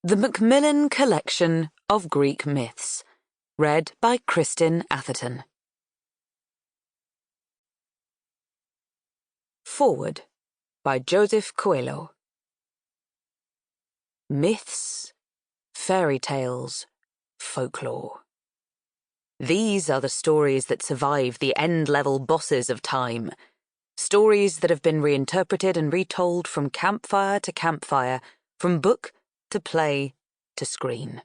The Macmillan Collection of Greek Myths, read by Kristin Atherton. Forward by Joseph Coelho. Myths, fairy tales, folklore. These are the stories that survive the end-level bosses of time. Stories that have been reinterpreted and retold from campfire to campfire, from book to play to screen.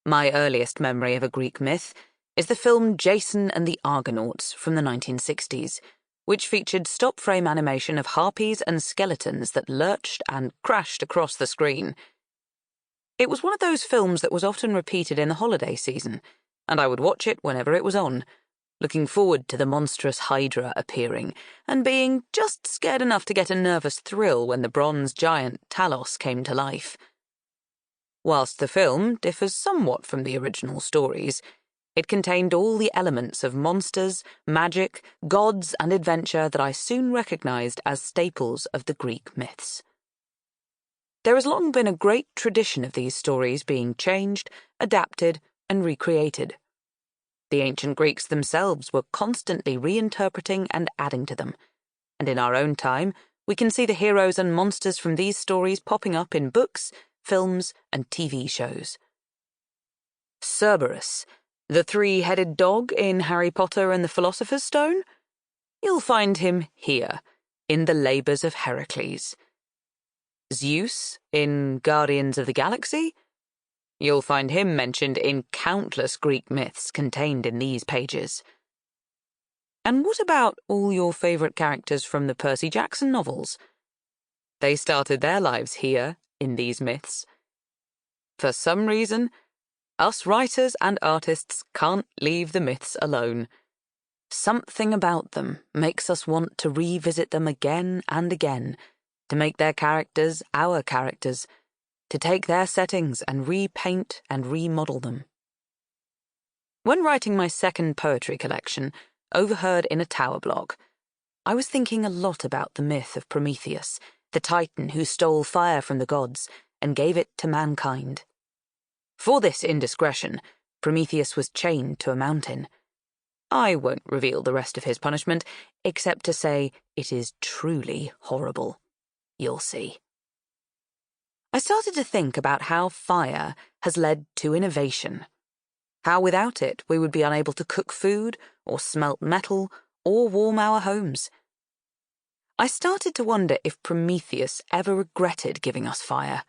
My earliest memory of a Greek myth is the film Jason and the Argonauts from the 1960s, which featured stop-frame animation of harpies and skeletons that lurched and crashed across the screen. It was one of those films that was often repeated in the holiday season, and I would watch it whenever it was on, looking forward to the monstrous Hydra appearing, and being just scared enough to get a nervous thrill when the bronze giant Talos came to life. Whilst the film differs somewhat from the original stories, it contained all the elements of monsters, magic, gods, and adventure that I soon recognized as staples of the Greek myths. There has long been a great tradition of these stories being changed, adapted, and recreated. The ancient Greeks themselves were constantly reinterpreting and adding to them, and in our own time, we can see the heroes and monsters from these stories popping up in books, films, and TV shows. Cerberus, the three-headed dog in Harry Potter and the Philosopher's Stone? You'll find him here, in the Labours of Heracles. Zeus, in Guardians of the Galaxy? You'll find him mentioned in countless Greek myths contained in these pages. And what about all your favourite characters from the Percy Jackson novels? They started their lives here, in these myths. For some reason, us writers and artists can't leave the myths alone. Something about them makes us want to revisit them again and again, to make their characters our characters, to take their settings and repaint and remodel them. When writing my second poetry collection, Overheard in a Tower Block, I was thinking a lot about the myth of Prometheus, the titan who stole fire from the gods and gave it to mankind. For this indiscretion, Prometheus was chained to a mountain. I won't reveal the rest of his punishment, except to say it is truly horrible. You'll see. I started to think about how fire has led to innovation. How without it we would be unable to cook food, or smelt metal, or warm our homes. I started to wonder if Prometheus ever regretted giving us fire.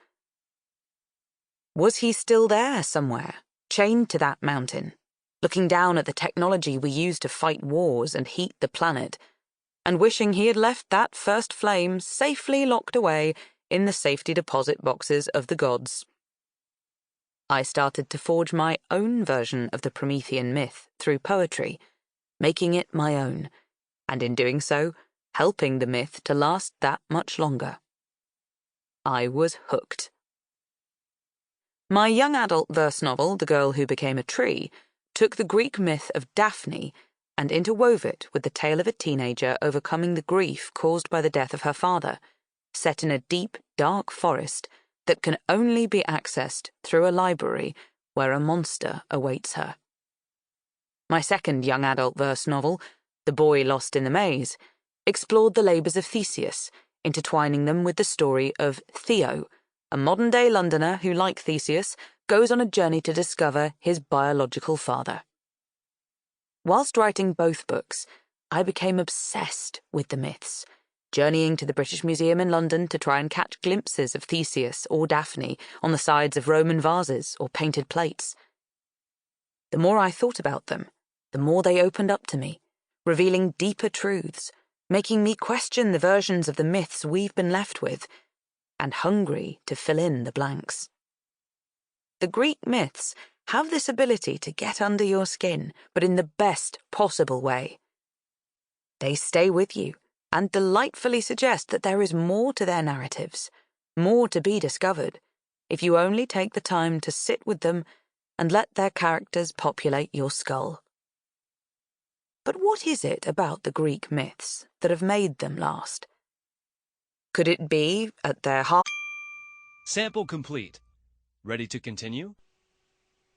Was he still there somewhere, chained to that mountain, looking down at the technology we use to fight wars and heat the planet, and wishing he had left that first flame safely locked away in the safety deposit boxes of the gods? I started to forge my own version of the Promethean myth through poetry, making it my own, and in doing so, helping the myth to last that much longer. I was hooked. My young adult verse novel, The Girl Who Became a Tree, took the Greek myth of Daphne and interwove it with the tale of a teenager overcoming the grief caused by the death of her father, set in a deep, dark forest that can only be accessed through a library where a monster awaits her. My second young adult verse novel, The Boy Lost in the Maze, explored the labours of Theseus, intertwining them with the story of Theo, a modern-day Londoner who, like Theseus, goes on a journey to discover his biological father. Whilst writing both books, I became obsessed with the myths, journeying to the British Museum in London to try and catch glimpses of Theseus or Daphne on the sides of Roman vases or painted plates. The more I thought about them, the more they opened up to me, revealing deeper truths, making me question the versions of the myths we've been left with, and hungry to fill in the blanks. The Greek myths have this ability to get under your skin, but in the best possible way. They stay with you and delightfully suggest that there is more to their narratives, more to be discovered, if you only take the time to sit with them and let their characters populate your skull. But what is it about the Greek myths that have made them last? Could it be, at their heart? Sample complete. Ready to continue?